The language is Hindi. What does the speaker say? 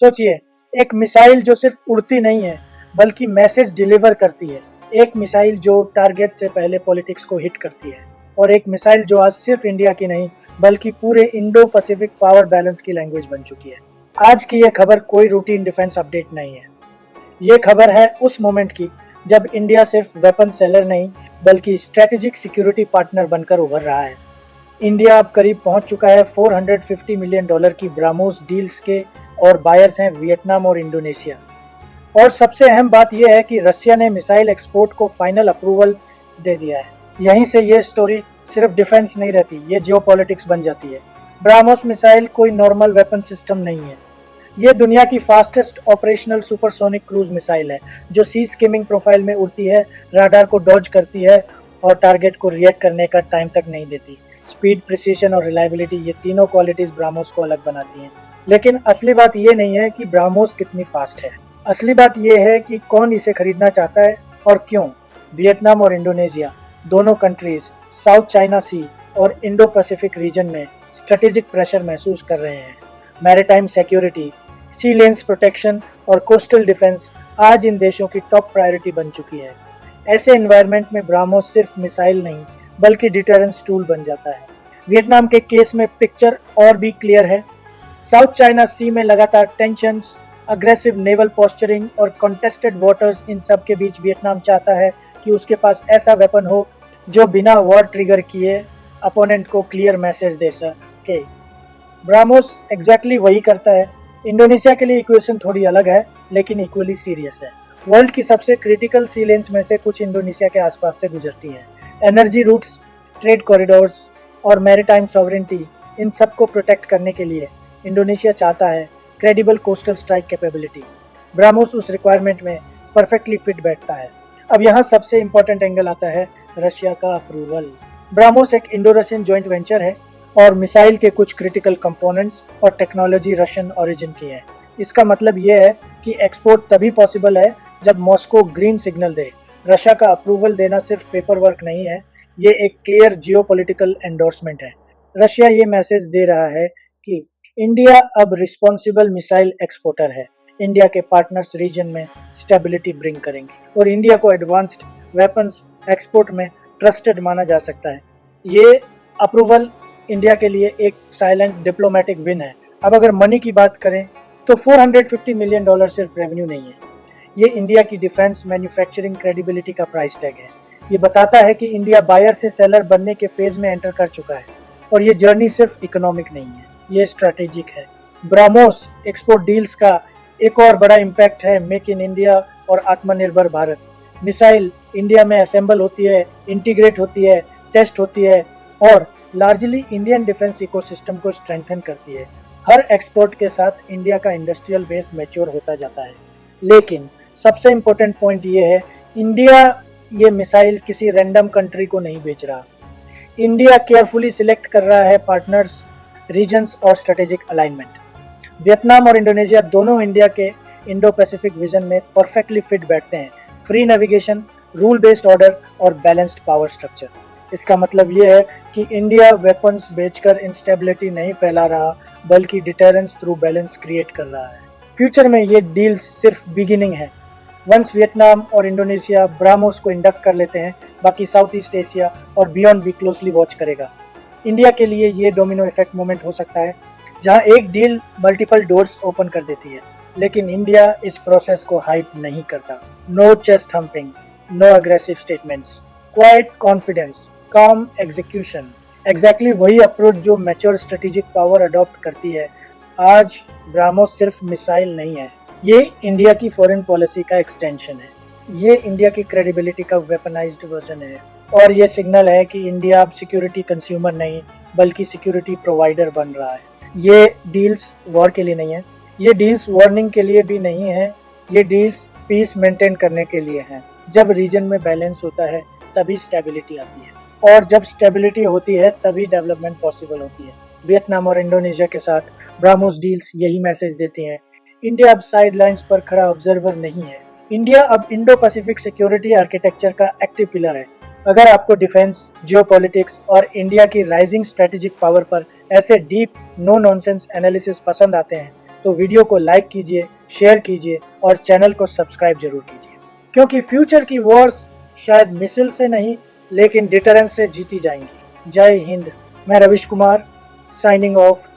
सोचिए, एक मिसाइल जो सिर्फ उड़ती नहीं है बल्कि मैसेज डिलीवर करती है, एक मिसाइल जो टारगेट से पहले पॉलिटिक्स को हिट करती है, और एक मिसाइल जो आज सिर्फ इंडिया की नहीं बल्कि पूरे इंडो पैसिफिक पावर बैलेंस की लैंग्वेज बन चुकी है। आज की यह खबर कोई रूटीन डिफेंस अपडेट नहीं है। ये खबर है उस मोमेंट की जब इंडिया सिर्फ वेपन सेलर नहीं बल्कि स्ट्रेटेजिक सिक्योरिटी पार्टनर बनकर उभर रहा है। इंडिया अब करीब पहुंच चुका है $450 मिलियन की ब्राह्मोस डील्स के, और बायर्स हैं वियतनाम और इंडोनेशिया। और सबसे अहम बात यह है कि रशिया ने मिसाइल एक्सपोर्ट को फाइनल अप्रूवल दे दिया है। यहीं से ये स्टोरी सिर्फ डिफेंस नहीं रहती, ये जियोपॉलिटिक्स बन जाती है। ब्राह्मोस मिसाइल कोई नॉर्मल वेपन सिस्टम नहीं है, ये दुनिया की fastest operational supersonic cruise missile है जो सी स्किमिंग प्रोफाइल में उड़ती है, राडार को डॉज करती है और टारगेट को रिएक्ट करने का टाइम तक नहीं देती। स्पीड, प्रिसीजन और रिलायबिलिटी, ये तीनों क्वालिटीज ब्राह्मोस को अलग बनाती हैं। लेकिन असली बात ये नहीं है कि ब्राह्मोस कितनी फास्ट है, असली बात ये है कि कौन इसे खरीदना चाहता है और क्यों। वियतनाम और इंडोनेशिया दोनों कंट्रीज साउथ चाइना सी और इंडो पैसिफिक रीजन में स्ट्रेटेजिक प्रेशर महसूस कर रहे हैं। मैरीटाइम सिक्योरिटी, सी लेन्स प्रोटेक्शन और कोस्टल डिफेंस आज इन देशों की टॉप प्रायोरिटी बन चुकी है। ऐसे एनवायरनमेंट में ब्राह्मोस सिर्फ मिसाइल नहीं बल्कि डिटरेंस टूल बन जाता है। वियतनाम के केस में पिक्चर और भी क्लियर है। साउथ चाइना सी में लगातार टेंशंस, अग्रेसिव नेवल पोस्चरिंग और कॉन्टेस्टेड वाटर्स, इन सब के बीच वियतनाम चाहता है कि उसके पास ऐसा वेपन हो जो बिना वॉर ट्रिगर किए अपोनेंट को क्लियर मैसेज दे सके। ब्राह्मोस एग्जैक्टली वही करता है। इंडोनेशिया के लिए इक्वेशन थोड़ी अलग है लेकिन इक्वली सीरियस है। वर्ल्ड की सबसे क्रिटिकल सी लेन्स में से कुछ इंडोनेशिया के आसपास से गुजरती हैं। एनर्जी रूट्स, ट्रेड कॉरिडोर्स और मैरीटाइम सॉवरेनिटी, इन सब को प्रोटेक्ट करने के लिए इंडोनेशिया चाहता है credible coastal strike capability. BrahMos उस रिक्वायरमेंट में परफेक्टली फिट बैठता है। अब यहाँ सबसे इंपॉर्टेंट एंगल आता है रशिया का अप्रूवल। ब्राह्मोस एक इंडो रशियन जॉइंट वेंचर है और मिसाइल के कुछ क्रिटिकल कंपोनेंट्स और टेक्नोलॉजी रशियन ओरिजिन की है। इसका मतलब यह है कि एक्सपोर्ट तभी पॉसिबल है जब मॉस्को ग्रीन सिग्नल दे। रशिया का अप्रूवल देना सिर्फ पेपर वर्क नहीं है, ये एक क्लियर जियोपॉलिटिकल एंडोर्समेंट है। रशिया ये मैसेज दे रहा है कि इंडिया अब रिस्पॉन्सिबल मिसाइल एक्सपोर्टर है। इंडिया के पार्टनर्स रीजन में स्टेबिलिटी ब्रिंग करेंगे और इंडिया को एडवांस्ड वेपन्स एक्सपोर्ट में ट्रस्टेड माना जा सकता है। ये अप्रूवल इंडिया के लिए एक साइलेंट डिप्लोमेटिक विन है। अब अगर मनी की बात करें तो $450 मिलियन सिर्फ रेवेन्यू नहीं है, ये इंडिया की डिफेंस मैन्युफैक्चरिंग क्रेडिबिलिटी का प्राइस टैग है। ये बताता है कि इंडिया बायर से सेलर बनने के फेज में एंटर कर चुका है और ये जर्नी सिर्फ इकोनॉमिक नहीं है, ये स्ट्रैटेजिक है। ब्राह्मोस एक्सपोर्ट डील्स का एक और बड़ा इम्पैक्ट है मेक इन इंडिया और आत्मनिर्भर भारत। मिसाइल इंडिया में असेंबल होती है, इंटीग्रेट होती है, टेस्ट होती है और लार्जली इंडियन डिफेंस इकोसिस्टम को स्ट्रेंथन करती है। हर एक्सपोर्ट के साथ इंडिया का इंडस्ट्रियल बेस मैच्योर होता जाता है। लेकिन सबसे इम्पोर्टेंट पॉइंट ये है, इंडिया ये मिसाइल किसी रैंडम कंट्री को नहीं बेच रहा। इंडिया केयरफुली सिलेक्ट कर रहा है पार्टनर्स, रीजन्स और स्ट्रेटेजिक अलाइनमेंट। वियतनाम और इंडोनेशिया दोनों इंडिया के इंडो पैसिफिक विजन में परफेक्टली फिट बैठते हैं। Free navigation, rule based order और बैलेंस्ड पावर स्ट्रक्चर। इसका मतलब ये है कि इंडिया वेपन्स बेचकर इंस्टेबिलिटी नहीं फैला रहा बल्कि डिटरेंस थ्रू बैलेंस क्रिएट कर रहा है। फ्यूचर में ये डील्स सिर्फ बिगिनिंग है। वंस वियतनाम और इंडोनेशिया ब्राह्मोस को इंडक्ट कर लेते हैं, बाकी साउथ ईस्ट एशिया और बियॉन्ड भी क्लोजली वॉच करेगा। इंडिया के लिए ये डोमिनो इफेक्ट मोमेंट हो सकता है जहां एक डील मल्टीपल डोर्स ओपन कर देती है। लेकिन इंडिया इस प्रोसेस को हाइप नहीं करता। No chest thumping, no aggressive statements, quiet confidence, calm execution, exactly वही अप्रोच जो मैच्योर स्ट्रेटेजिक पावर अडॉप्ट करती है। आज ब्राह्मोस सिर्फ मिसाइल नहीं है, ये इंडिया की फॉरेन पॉलिसी का एक्सटेंशन है। ये इंडिया की क्रेडिबिलिटी का वेपनाइज्ड वर्जन है और ये सिग्नल है कि इंडिया अब सिक्योरिटी कंज्यूमर नहीं बल्कि सिक्योरिटी प्रोवाइडर बन रहा है। ये डील्स वॉर के लिए नहीं है, ये डील्स वार्निंग के लिए भी नहीं है, ये डील्स पीस मेंटेन करने के लिए हैं। जब रीजन में बैलेंस होता है तभी स्टेबिलिटी आती है और जब स्टेबिलिटी होती है तभी डेवलपमेंट पॉसिबल होती है। वियतनाम और इंडोनेशिया के साथ ब्राह्मोस डील्स यही मैसेज देती हैं। इंडिया अब साइडलाइंस पर खड़ा ऑब्जर्वर नहीं है, इंडिया अब इंडो पैसिफिक सिक्योरिटी आर्किटेक्चर का एक्टिव पिलर है। अगर आपको डिफेंस, जियोपॉलिटिक्स और इंडिया की राइजिंग स्ट्रेटेजिक पावर पर ऐसे डीप नो नॉनसेंस एनालिसिस पसंद आते हैं तो वीडियो को लाइक कीजिए, शेयर कीजिए और चैनल को सब्सक्राइब जरूर कीजिए, क्योंकि फ्यूचर की वॉर्स शायद मिसाइल से नहीं लेकिन डिटरेंस से जीती जाएंगी। जय हिंद। मैं रविश कुमार साइनिंग ऑफ।